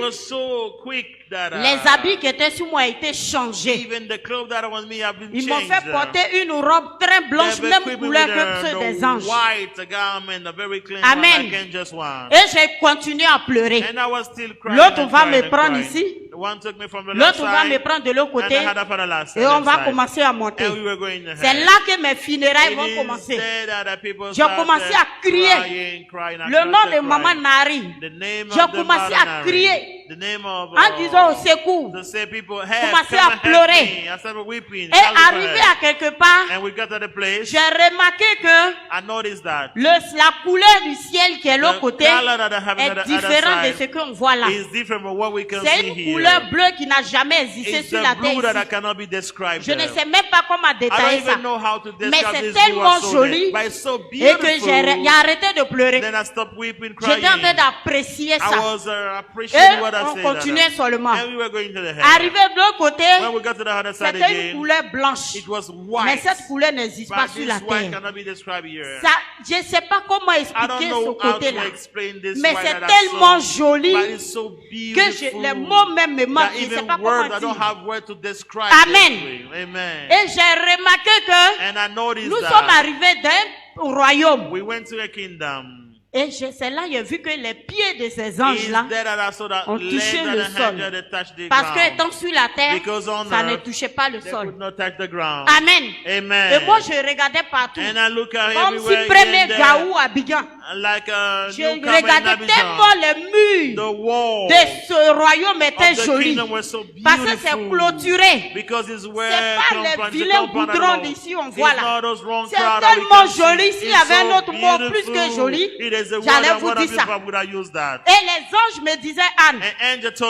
was so quick that les habits qui étaient sur moi étaient changés. even the clothes that are on me have been Ils m'ont changed. fait porter une robe très blanche, They've même equipped me couleur with que ceux des anges. white garment, a very clean Amen. one like angels one. Et j'ai continué à pleurer. And I was still crying. L'autre and va crying me and prendre crying. ici. The one took me from the left L'autre va me side, prendre de l'autre and côté. I had her from the last Et on left va side. commencer à monter. And we were going ahead. C'est là que mes funérailles vont It is commencer. there that the people J'ai commencé à crier. crying, I Le nom started de maman crying. Nari. The name J'ai of the commencé à Mother crier. Mary. The name of, En disant au secours. to say people, help, Commencé come à and help pleurer. me. I started weeping. Et shouting for arrivé help. à quelque part, And we got to the place. j'ai remarqué que I noticed that la couleur du ciel qui est l'autre côté color that I have on the est other différente de side ce qu'on voit là. is different from what we can C'est see une here. couleur bleue qui n'a jamais existé It's sur the la blue that I terre ici. cannot be described. Je ne there. sais même pas comment I don't détailler ça. even know how to Mais describe c'est this blue tellement so joli but it's so et beautiful. que j'ai arrêté de pleurer. Then I stopped weeping, crying. J'étais en train d'apprécier I ça. was appreciating Et what I on said. continuait seulement. And we were going to the head. Arrivé de l'autre côté, When we got to the other side c'était une again, couleur blanche. it was Mais white. cette couleur n'existe pas But sur la this white terre. cannot be described here. Ça, je ne sais pas comment I don't expliquer ce know how côté-là. to explain this Mais white c'est that I tellement saw, joli but it's so beautiful les mots même me manquent. that Je ne sais even pas comment words, I don't dire. have words to describe Amen. this way. Amen. Et j'ai remarqué que And I noticed nous sommes that arrivés d'un royaume. we went to a kingdom. Et c'est là j'ai vu que les pieds de ces anges-là, Is there that I saw that ont legs touché and le the sol. hands that touched the parce que ground. étant sur la terre, Because on ça ne earth, touchait pas le they sol. could not touch the ground. Amen. Amen. Et moi, je regardais partout. And I look at Comme si everywhere premier in there, Gaou à Abidjan. like a Je newcomer in regardais tellement Abidjan. les murs The wall de ce royaume étaient of the jolis. kingdom were so Parce que c'est beautiful. clôturé. Because it's where C'est pas les vilains goudrons d'ici, on voit là. C'est tellement joli. S'il y avait un autre mot plus que joli, j'allais vous dire ça. Et les anges me disaient, Anne,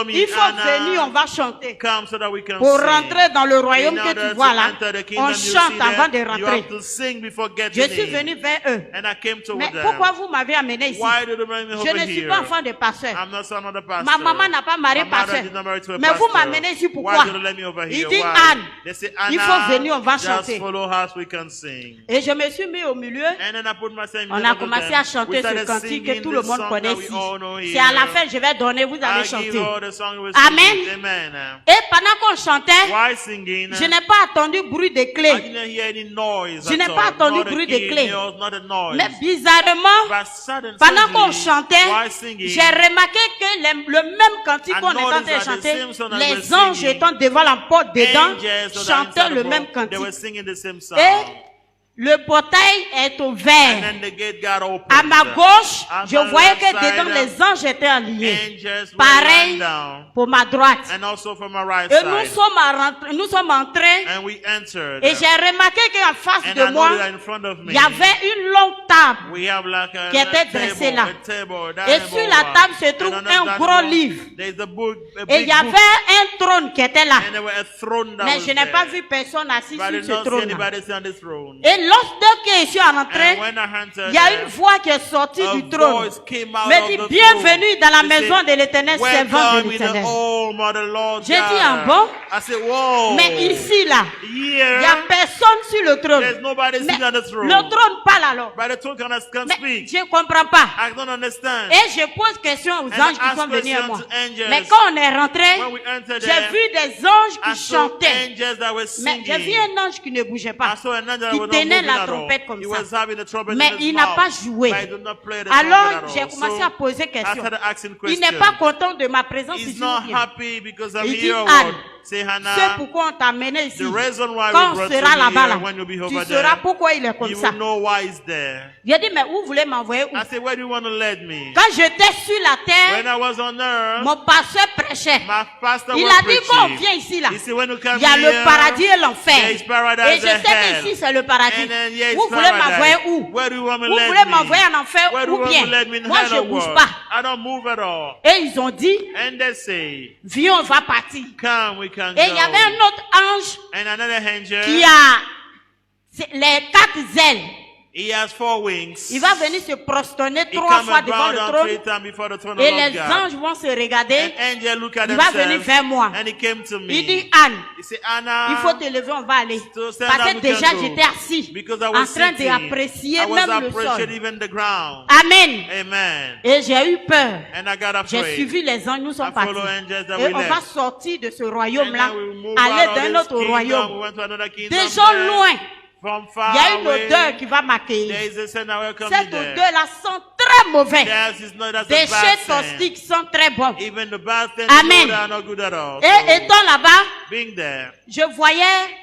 il faut venir, on va chanter. Come so that we can Pour sing. rentrer dans le royaume In que order tu vois to là, enter the kingdom on you chante see avant de there, you rentrer. have to sing before Je getting suis in. venu vers eux. And I came to Mais them. pourquoi vous m'avez amené ici? Why did you bring me Je over ne suis here? pas enfant de pasteur. I'm not son of the pastor. Ma maman n'a pas marié My mother pasteur. did not marry to a Mais vous pastor. m'amenez ici pourquoi? Why did you let me over Il here? dit, Why? Anne, They say, il Anna, faut venir, on va just chanter. follow us, we can sing. Et je me suis mis au milieu. And then I put myself in On the a middle of commencé them. à chanter We ce started cantique que singing tout le the monde song connaît that we ici. all know C'est à la here. fin, je vais donner, vous allez I give chanter. all the song we Amen. sing. Amen. Et pendant qu'on chantait, Why singing? je n'ai pas entendu bruit de I clés. didn't hear any noise. Je n'ai at all. pas entendu Not a bruit de key, clés. not a noise. Mais bizarrement, But suddenly, pendant qu'on chantait, while singing, j'ai remarqué que le même cantique I qu'on était en train de noticed that the chanter, same song that les we're anges singing, étant devant la porte dedans, angels that are chantaient inside le the même boat, they were cantique. singing the same song. Et le portail est And ouvert. then the gate got opened. À ma gauche, At je my voyais left que side, dedans les anges étaient alignés. Angels were Pareil lying down. pour ma droite. And also from my right Et side. nous sommes entrés And we entered. et j'ai remarqué qu'en face And de I moi, noticed that in front of me, il y avait une longue table. we have like a qui était dressé là. table, Et sur la table se trouve un gros livre. There's a book, a Et big il y avait book, un trône qui était là. and there was a throne that Mais was je n'ai pas there. vu personne assis But I sur did ce not see trône-là. anybody sitting on this throne. Et lorsque je suis rentré, And when I entered il y a there, une voix qui est sortie a du trône. voice came out Me of dit, the bienvenue dans la throne. They maison said, de l'éternel, servant de welcome in the l'éternel. home of the Lord J'ai dit, God. ah bon? I said, whoa. Mais ici, là, il n'y a Here, personne sur le trône. there's nobody Mais sitting on the throne. le trône parle alors. But the throne can Mais speak. je ne comprends pas. I don't understand. Et je pose question aux And anges I qui sont ask venus à questions moi. to angels. Mais quand on est rentré, When we entered j'ai there, vu des anges I qui saw chantaient. angels that were Mais j'ai vu singing. un ange qui ne bougeait pas. I saw an angel that qui was not tenait moving la at all. trompette comme He ça. was having the trumpet Mais in his il n'a mouth, pas joué. but he did not play the Alors, trumpet j'ai at all. commencé So, à poser I question. started asking Il n'est questions. pas content de ma présence He's ici. not ou bien? happy because I'm Il dit, here. Anne, Lord. Say, C'est Hannah, pourquoi on t'a amené ici. the reason why Quand we on brought sera you là-bas, here, là, when you'll be tu over sauras there, pourquoi il est comme you ça. will know why he's there. J'ai dit, mais où vous voulez m'envoyer où? I said, where do you want to lead me? Quand j'étais sur la When terre, I was on earth, mon pasteur prêchait. my pastor Il was a dit qu'on preaching. vient ici là. He said, when you come Il y a here, le paradis et there l'enfer. is paradise Et je sais and hell. qu'ici c'est le paradis. And then, yeah, it's Vous voulez paradise. m'envoyer où? Where do you want me Vous to voulez lead m'envoyer me? en enfer Where do you ou want bien? me to lead me in Moi hell je or bouge what? pas. I don't move at all. Et ils ont dit, And they say, viens on va partir. come, we can Et il y avait go. un autre ange And another angel qui a les 4 ailes. He has 4 wings. Il va venir se prosterner He 3 come fois and devant bow le down trône. 3 times before the throne Et of les God. anges vont se regarder. An angel look at Il va venir themselves, vers moi. and he came to me. Il dit, Anne, He said, Anna, il faut te lever, on va aller. So stand Parce up, que we déjà can go. j'étais assis, Because I en was train sitting, d'apprécier I was même le appreciating sol. even the ground. Amen. Amen. Et j'ai eu peur. And I got J'ai afraid. suivi les anges, nous sommes I partis. follow angels that Et we on va left. sortir de ce And royaume-là, then we move aller out dans of un this autre kingdom. royaume. We went to another kingdom Des gens there. loin, From il far y a une away, odeur qui va there m'accueillir. is a scent that welcome Cette me there. odeur-là sent très mauvais. Yes, it's not that's a Déchets bad scent. toxiques sont très bons. Even the bad things Amen. are not good at all. Et So, étant là-bas, being there, je voyais,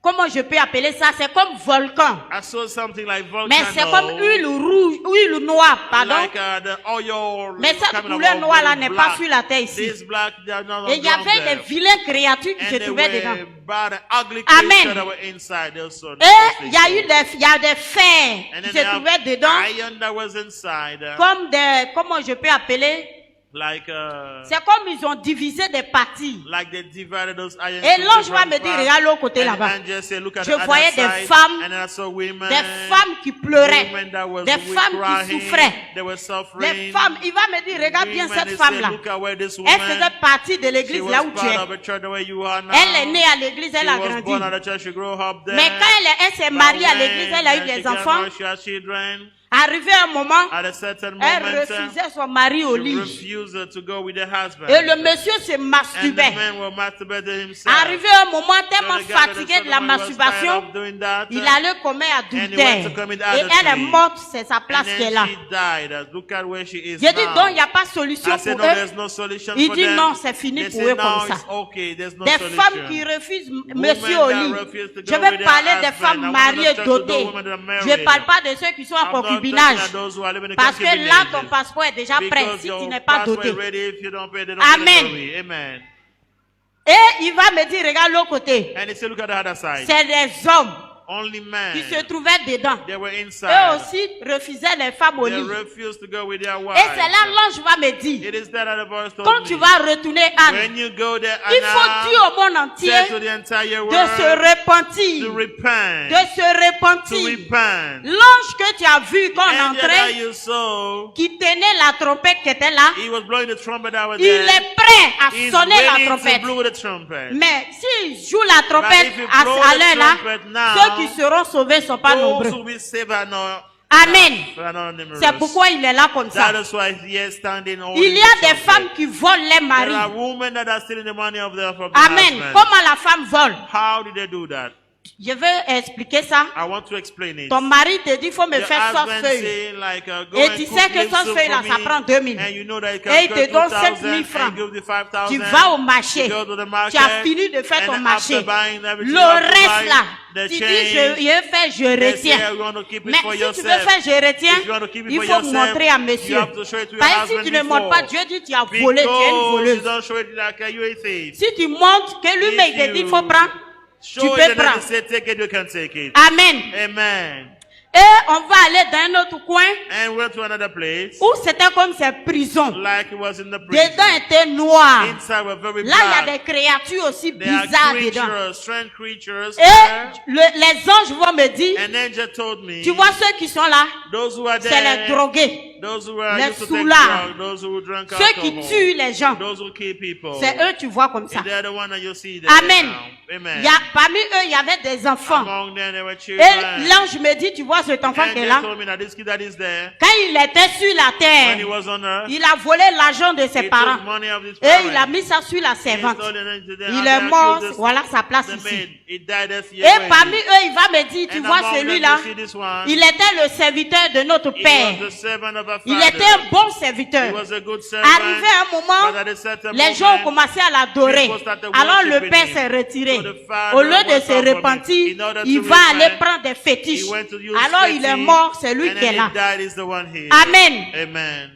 comment je peux appeler ça? C'est comme volcan. I saw something like volcano. Mais c'est comme huile rouge, huile noire, pardon. Like the oil Mais cette coming couleur out of noire là black. n'est pas sur la terre ici. This black, they are not on Et il y avait ground des there. vilaines créatures qui And se they trouvaient were dedans. bad and ugly Amen. creatures that were inside. They also Et il y a eu il y a des fers And qui then se they have trouvaient dedans, iron that was inside. comme des, comment je peux appeler? Like C'est comme ils ont divisé des parties. they divided those iron. Et into l'ange va different me dire, parts. regarde l'autre côté And là-bas. the angel said, look at Je the other voyais des side. femmes, And then I saw women, des femmes qui pleuraient, women that was des femmes qui crying, souffraient. they were suffering. Les femmes, il va me dire, regarde bien Women, cette they femme-là. said, look at where this Elle woman, faisait partie de she l'église was là où tu part es. of a church where you are now. Elle est née à l'église, elle She a was grandi. born at the church, she grew up there. Mais quand elle s'est mariée à l'église, elle a eu des enfants. She had children. Arrivé un moment, At a certain elle moment, refusait son mari au she lit. refused to go with her husband. Et le monsieur se And the masturbait. man was masturbating himself. Arrivé un moment tellement So the guy that fatigué de la was tired masturbation, of doing that, il allait commettre and he went adultère. to commit Et elle est adultery. morte, c'est sa place and qui est then là. she died. Look at where she is J'ai dit now. donc, il n'y a pas de solution I said, pour no, eux. there's no solution Il for dit them. non, c'est fini They pour said, eux comme no, ça. it's okay, there's no Des solution. femmes qui refusent monsieur Women au that lit. refuse to Je go vais with their parler des husband. femmes I want mariées to talk to the dotées. women that are Je married. ne parle pas de ceux qui sont en I'm not concubinage. talking about those who are living in Parce que là, concubinage. ton passeport est déjà prêt Because si your tu n'es pas passport doté. is ready, if you don't pay, they don't Amen. pay. Amen. Et il va me dire, regarde l'autre côté. And he said, look at the other side. C'est des hommes Only men. qui se trouvaient dedans. They were Eux inside. aussi refusaient les femmes au They lit. refused to go with their Et wives. c'est là l'ange va me dire, It is that the voice told quand me. tu vas retourner Anne, When you go there, il faut Anna, dire au monde entier say to the entire de se world repentir. to repent. De se To repentir. repent. L'ange que tu as vu quand on And that entrait, you saw, qui tenait la trompette qui était là, he was blowing the trumpet that was il there. est prêt à He's sonner la ready to trompette. blow the trumpet. Mais s'il joue la But trompette if you à blow l'heure the là, trumpet now, ceux qui seront sauvés ne sont pas those nombreux. who will save are not, Amen. are not numerous. C'est pourquoi il est là comme ça. That is why he is standing holding Il y the a des trumpet. femmes qui volent les There maris. are women that are stealing the money of their Amen. husbands. Comment la femme vole? How did they do that? Je vais expliquer ça. I want to explain it. Ton mari te dit, il faut me Your faire sauce husband feuille. say, like, go Et and tu cook sais que live sauce soup feuille là, for ça me, prend 2000. and you know that it can Et il cost te donne 2000 5000 francs. and give the 5000. Tu vas au marché. You go to the Tu market, as fini de faire ton and marché. after buying everything, Le you have to reste buy là, the tu dis, change. je fais, je They say, retiens. you want to keep it Mais for si tu veux yourself. faire, je retiens, If you want to keep it il for faut yourself, montrer à you monsieur. have to show it to your Parce que si husband tu ne montres pas, before. Dieu dit, tu as volé, tu es une Because you voleuse. don't show it like you a thief. Si tu montres que lui-même, il te dit, il faut prendre, tu Show peux it and then prendre. he say, take it, you can take it. Amen. Amen. Et on va aller dans un autre coin And went to another place, où c'était comme ces prisons. like it was in the prison. Dedans était noir. Inside were very Là, il y a black. des créatures aussi There are bizarres dedans. creatures, strange creatures. Et there. les anges vont me dire, An angel told me, tu vois ceux qui sont là, those who are c'est there, les drogués. those who are les used to take soulards, drugs, those who drink Ceux qui alcohol, tuent les gens. those who kill people. C'est eux, tu vois comme ça. They're the one that you see there Amen. now. Amen. Parmi eux, il y avait des enfants. Among them, there were Et children. l'ange me dit, tu vois cet enfant And qui est they là. told me that this kid that is there, Quand il était sur la when he terre, was on earth, il a volé l'argent de ses he parents. took money of his Et il a parents. mis ça sur la servante. He stole it into the- Il and est they mort, accused voilà sa place the ici. maid. He died as he Et parmi eux, il va me dire, tu And vois among them, celui-là, you see this one, il était le serviteur de notre he Père. was the servant of our Il father. était un bon He serviteur. was a good servant. Arrivé un moment, But at a certain les gens ont moment, commencé à l'adorer. people started Alors le worshiping Père him. s'est retiré. So the father Au lieu de went se out from it. repentir, In order to il va repent, aller prendre des fétiches. he went to use Alors il est fetish, mort, c'est lui and qui est then là. he died is the one here. Amen. Amen.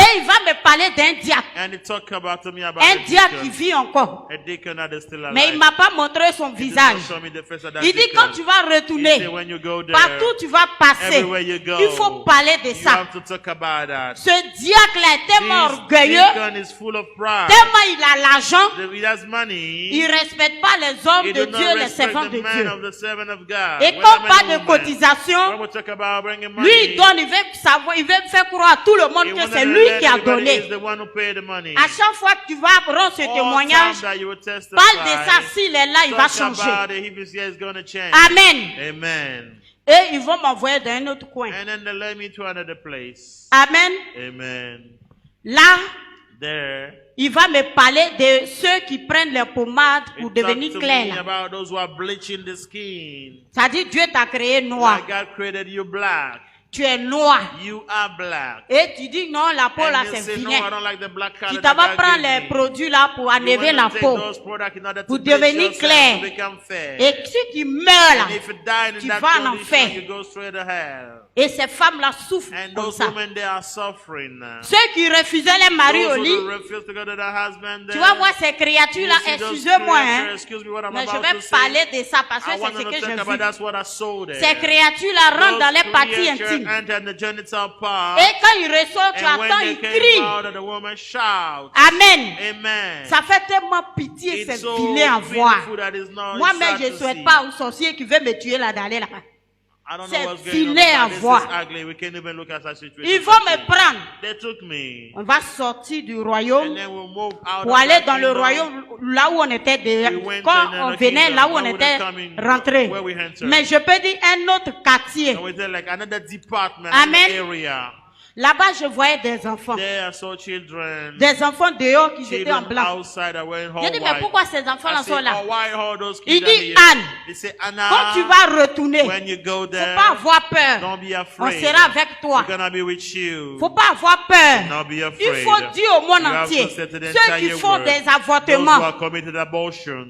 Et il va me parler d'un diacre. And he talked about to me about Un a diacre qui deacon. vit encore. A deacon that is still alive. Mais il m'a pas montré son He did visage. not show me the face of that Il dit deacon. quand tu vas He retourner, said, when you go there, partout tu vas passer, everywhere you go, il faut parler de you ça. have to talk about that. Ce diacre-là est tellement This orgueilleux, deacon is full of pride. tellement il a l'argent, He has money. il respecte pas les hommes He de do not Dieu, les respect servants the de man Dieu. of the servant of God. Et When quand a on man parle or de woman, cotisation, when we talk about bringing money, lui il donne, il veut savoir, il veut faire croire à tout le monde he que wanted c'est to lui let qui a everybody donné. is the one who paid the money. À chaque fois que tu vas rendre ce All témoignage, time that you will testify, parle de ça, s'il est là, il va talk changer. about it, if he's here, it's going to change. Amen. Amen. Et ils vont m'envoyer dans un autre coin. And then they led me to another place. Amen. Amen. Là, There, il va me parler de ceux qui prennent les pommades he pour talked devenir to me clairs. about those who are bleaching the skin. C'est-à-dire Dieu t'a créé noir. Like God created you black. Tu es noir. You are black. Et tu dis non, la peau là And you c'est say, no, vilain. I don't like the black color Tu that vas God prendre gave les me. produits là pour You enlever want la to take peau. those products in order to Pour bleach devenir yourself, clair. to become fair. Et si tu meurs là, And if you die in tu that vas en condition, enfer. you go straight to hell. et ces femmes là souffrent And comme those ça. women, they are suffering now. Ceux qui refusaient les maris au Those lit, who refuse to go to their husband, tu vas voir ces créatures là, you see those excusez-moi, creatures, hein, excuse me what I'm mais je about vais to say. parler de ça parce que I c'est want ce to que talk j'ai about vu. that's what I saw there. Ces créatures là rentrent dans les Those parties creatures intimes. enter in the genital part. Et quand ils ressortent, tu And when attends, they ils came crient. out, the woman shouts. Amen. Amen. Ça fait tellement pitié, It's c'est so vilain à voir. painful that it's not Moi-même, sad je ne to souhaite see. pas aux sorciers qui veulent me tuer là d'aller là-bas. I don't C'est know what's going on. vilain à This voir. is ugly. We can't even look at that situation. Ils vont me prendre. They took me. On va sortir du And royaume then we'll move out pour of aller that dans le kingdom. royaume là où on était déjà. We went Quand to on another venait kingdom, là où on when we était were coming, rentré. where we entered. Mais je peux dire un autre quartier. And we did like another department, Amen. another area. Là-bas, je voyais des enfants. There I saw children. Des enfants dehors qui étaient en Children blanc. outside are wearing all J'ai dit, mais white. pourquoi ces enfants-là I sont said, là? oh, why all those Il kids are dit, here? Anne, He said, quand tu Anna, vas retourner, when you go faut there, pas avoir peur. don't be On afraid. sera avec toi. We're gonna be with you. Faut pas avoir peur. Don't be Il afraid. faut dire au monde You have entier, to say to the ceux qui entire font world, des those who avortements, are committed abortion,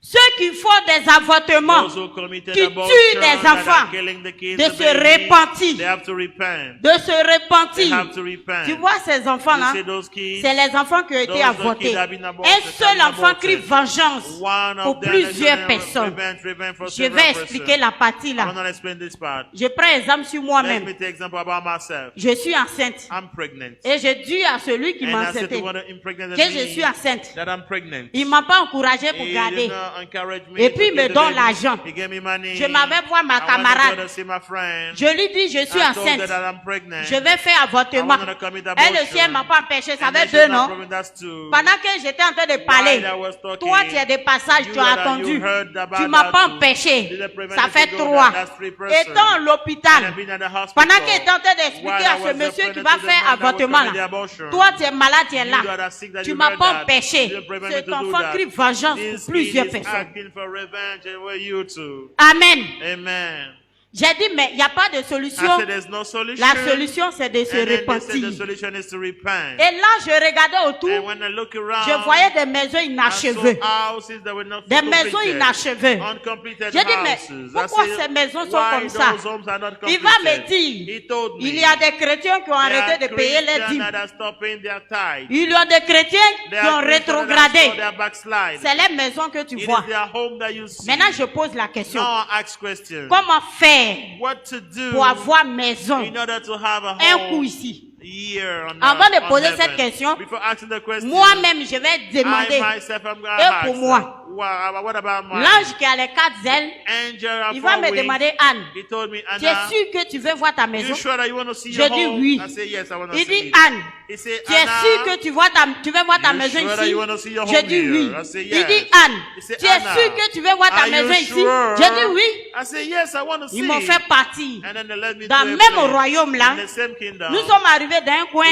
ceux qui font des avortements, those who committed qui abortion, tuent des that are enfants, killing the kids, de the se babies, repentir. they have to repent. de se They repentir. have to repent. Tu vois ces enfants-là, You see those kids? c'est les enfants qui ont été Those avortés. kids have been aborted, Un seul have been enfant crie aborted. vengeance One of pour them plusieurs is personnes. revenge for Je several vais expliquer persons. la partie I'm là. not explain this part. Je prends exemple sur Let moi-même. me take example about myself. Je suis enceinte. I'm pregnant. Et j'ai dit à celui qui m'a And I said to enceinté one that impregnated que je me suis enceinte. that I'm pregnant. Il m'a pas encouragé pour He garder. did not encourage me Et to puis il keep me the donne baby. l'argent. He gave me money. Je m'avais voir ma I wanted to go camarade. to see my friend. Je lui dis, je suis I told her enceinte. that I'm pregnant. Je vais faire I avortement. wanted to commit Elle abortion. aussi, elle m'a pas empêché. Ça And fait then deux she's not noms. pregnant, that's two. Pendant que j'étais en train de parler, While I was talking, toi, tu as des passages, you tu as that attendu. you heard about Tu m'as that pas too. empêché. Didn't prevent Ça you fait to go trois. there. That's three persons. Étant à And l'hôpital, I've been at the hospital. pendant qu'il était en train d'expliquer While I à ce was monsieur qui explaining va to the faire man that will avortement commit the là, abortion. toi, tu es malade, tu es You là. that are sick, that Tu you m'as heard pas that. empêché. You didn't prevent me Cet to do enfant that. crie vengeance This pour plusieurs kid is personnes. acting for revenge and we're you too. Amen. Amen. J'ai dit, mais il n'y a pas de I solution. said there's no solution. La solution, c'est de se And then they said the repentir. solution is to repent. Et là, je regardais And autour, when I look around, je voyais des maisons I inachevées. saw houses that were not Des maisons completed, inachevées. uncompleted J'ai dit, mais houses. pourquoi I said, ces maisons sont why comme ça? those homes are not Il va me completed? dire, He told me, il y a des chrétiens qui ont there arrêté are de payer les Christians dîmes. that are stopping their tithe. Il y a des chrétiens There qui ont are Christians that are rétrogradé. still their backslide. C'est les maisons que tu It vois. is their home that you see. Maintenant, je pose la question. Now I ask question. Comment faire What to do pour avoir maison? in order to have a Un coup home ici. here on Avant earth, de on poser heaven? cette question, Before asking the question, moi-même, je vais demander. I myself am going to Et ask, pour moi? what about my L'ange qui a les 4 ailes, angel of il va me four wings? demander, Anne, He told me, tu es Anna, sûr que tu veux voir ta maison? you sure that you want to see Je your dis home? oui. I say yes, I want to Il see dit, it. Anne, He said, tu es Anna, sûr que tu veux voir ta you maison sure that ici? you want to see your Je home dis here? oui. I say Il yes. dit, Anne, He said, tu es Anna, sûr que tu veux voir ta are you maison ici? sure? Je dis oui. I say yes, I want to see Ils m'ont it. fait partir. And then they led me Dans to le a même place, royaume là, in the same kingdom. nous sommes arrivés dans un coin.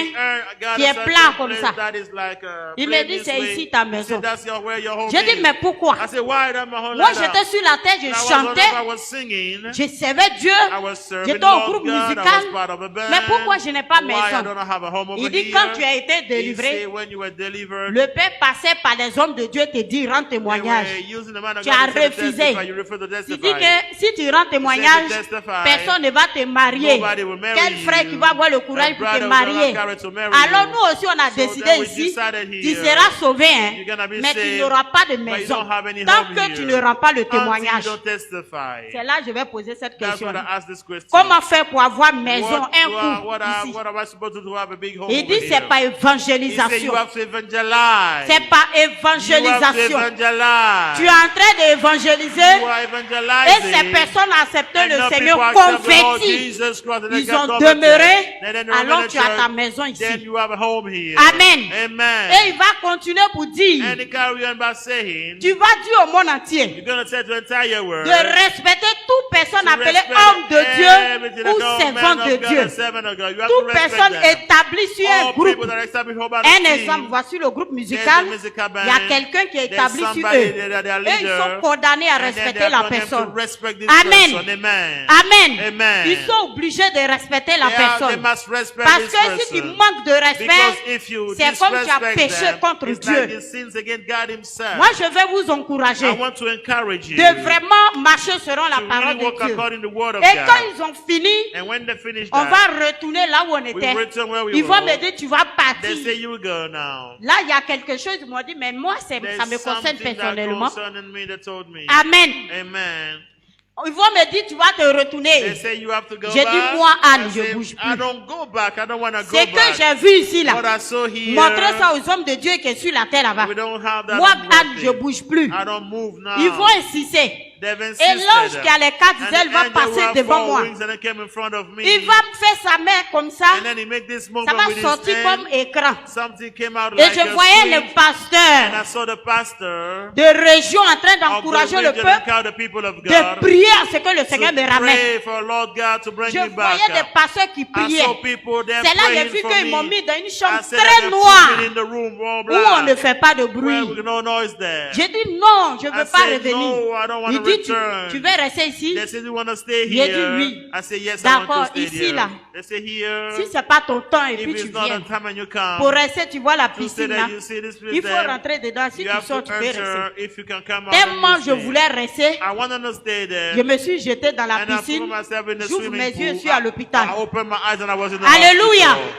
God qui est has a plat certain comme place ça. that is like, Il plain me dit, this c'est way. ici ta He maison. said, that's where your home J'ai dit, is. mais pourquoi? I said, why am I home Moi, like that? j'étais sur la terre, je I chantais, was singing. je servais Dieu, I was serving j'étais the au Lord groupe God. I musical. was part of a band. Mais pourquoi je n'ai pas Why I maison? don't have a home over Il dit, here? dit, quand tu as été He délivré, said when you were delivered, le Père passait par les hommes de Dieu te dit, rends they témoignage. were using the man of Tu God as to refusé. testify. You refused to Tu testify. dis que si tu rends témoignage, testify, personne ne va te marier. nobody will marry Quel frère you. qui va avoir le courage A pour te brother will not marier? have courage to marry Alors you. nous aussi on a So décidé then we ici, decided tu here, seras sauvé, hein, you're gonna be mais tu saved, n'auras pas de but you maison. don't have any Tant home que here. tu ne rends pas le Until you témoignage. don't testify. C'est là que je vais poser cette That's question. what I asked this question. Comment faire pour avoir maison, What un am couple ici? I supposed to do to have a big home Il over dit c'est here? pas He said évangélisation. you have to evangelize. C'est pas You have to évangélisation. evangelize. Tu es en train d'évangéliser You are et evangelizing. ces personnes ont accepté And le now Seigneur people accept the Lord convertis. Jesus Christ and they Ils get ont converted. demeuré, And then they alors remain in tu as ta church. maison Then ici. you have a home here. Amen. Amen. Et il va continuer pour dire, And he carry on by saying, tu vas dire au monde entier you're going to say to the entire world, de respecter toute personne to appelée respect homme de everything Dieu that ou called servant man de of God Dieu. and servant of God. You have Toute to respect personne them. établie sur un All people groupe. that are established over Un the exemple, team, voici le groupe there's musical. a musical band, Il y a quelqu'un qui est there's établi sur somebody eux. that they are Et ils leader, sont condamnés à and then respecter they're la condemned to personne. respect this Amen. person. Amen. Amen. Amen. Ils sont obligés de respecter la They personne. must respect Parce this que si tu person. manques de Because respect, if you c'est comme tu as disrespect péché them, contre it's Dieu. like you sins against God himself. Moi, je vais vous encourager I want to encourage you de vraiment marcher selon la to parole really de walk Dieu. according to the word of Et quand God. ils ont fini, And when they finish on that, va retourner là où on we était. return where we Ils vont were. me dire, tu vas They say partir. you will go now. Là, il y a quelque chose, ils m'ont dit, mais moi, ça There's me concerne something that personnellement. concerning me that told me. Amen. Amen. Ils vont me dire, tu vas te They retourner. say you have to go J'ai back. dit, moi, Anne, I je say, bouge I plus. don't go back. I don't want to go C'est que back. j'ai vu ici, What là. I saw here, Montrez ça aux hommes de Dieu qui sont sur la terre là-bas. we don't have that Moi, on Anne, je record. bouge plus. I don't move now. Ils vont insister. They've Et insisted. l'ange qui a les quatre And ailes the va angel passer who have devant four moi. wings and they came in front of me. Il va me faire sa main comme ça. And then he make this Ça movement va with his sortir hand. comme écran. Something came out Et like je a voyais swing. le And I pasteur saw the pastor de région en train of the d'encourager le region peuple, and the people of de God prier à ce que le Seigneur me to ramène. pray for Lord God to bring Je me back. voyais des pasteurs qui I priaient. saw people there C'est là que j'ai praying vu for qu'ils m'ont me. mis dans une I chambre said that très they noire put me in the room all où on ne black, fait pas de where bruit. no noise there. J'ai dit non, je ne veux I pas said, revenir. no, I don't want Il to dit, return. tu veux rester ici? They said, you want to stay J'ai dit here? oui. I said, yes, I want D'accord, to stay ici, here. là. They say, here, Si c'est pas ton temps et if puis tu it's not viens. the time and you come, Pour rester, tu vois la to stay piscine là. there, you see this place Il faut there, rentrer dedans. Si you tu have sors, to tu peux rester. enter. If you can come out, Tellement then je you stay. voulais rester, I wanted to stay there. je me suis jeté dans la And I threw piscine. myself in the J'ouvre swimming mes yeux, je pool. suis à l'hôpital. I opened my eyes and I was in the Alléluia. hospital.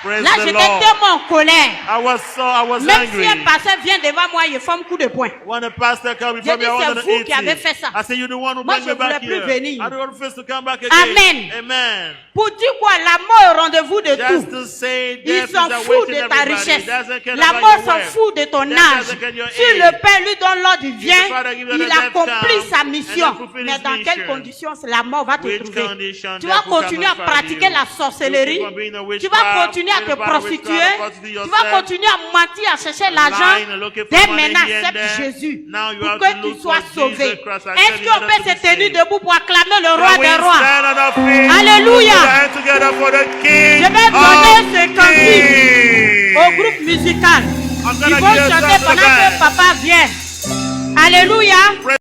Praise Là, the j'étais Lord. tellement en colère. I was Même si angry. un pasteur vient devant moi, il fait un coup de poing. When the pastor came J'ai before me, dit, I c'est wanted to vous eat qui avez it. fait ça. I said, you're the one who Moi, brought je me back voulais plus here. venir. I don't want to come back again. Amen. Amen. Pour dire quoi? La mort est au rendez-vous de Just tout. to say, Il death s'en is fout awaiting de ta everybody. richesse. Doesn't care La about mort your s'en wealth. fout de ton That âge. doesn't care your Si age. le Père lui donne l'ordre, il vient, If the Father gives you il the death accomplit come, sa and mission. then fulfill Mais his dans quelles mission. conditions la mort va te Which trouver? condition Tu vas death will continuer à come and find pratiquer you. la sorcellerie. You keep on being a Tu witchcraft, vas continuer à te everybody prostituer. witchcraft, prostitute Tu vas yourself. continuer à mentir, à chercher l'argent. Lying and looking for Dès money maintenant, here and accepte there. Jésus Now you pour have que to tu look sois for sauvé. Jesus Christ. I Est-ce tell you qu'on that peut to se be tenir saved. debout pour acclamer le roi Can we des rois? stand on our feet? Alléluia. Put our hands together for the King Je vais donner ce of cantique Kings. au groupe musical. I'm Ils gonna vont give chanter us the pendant que band. papa vient. Alléluia.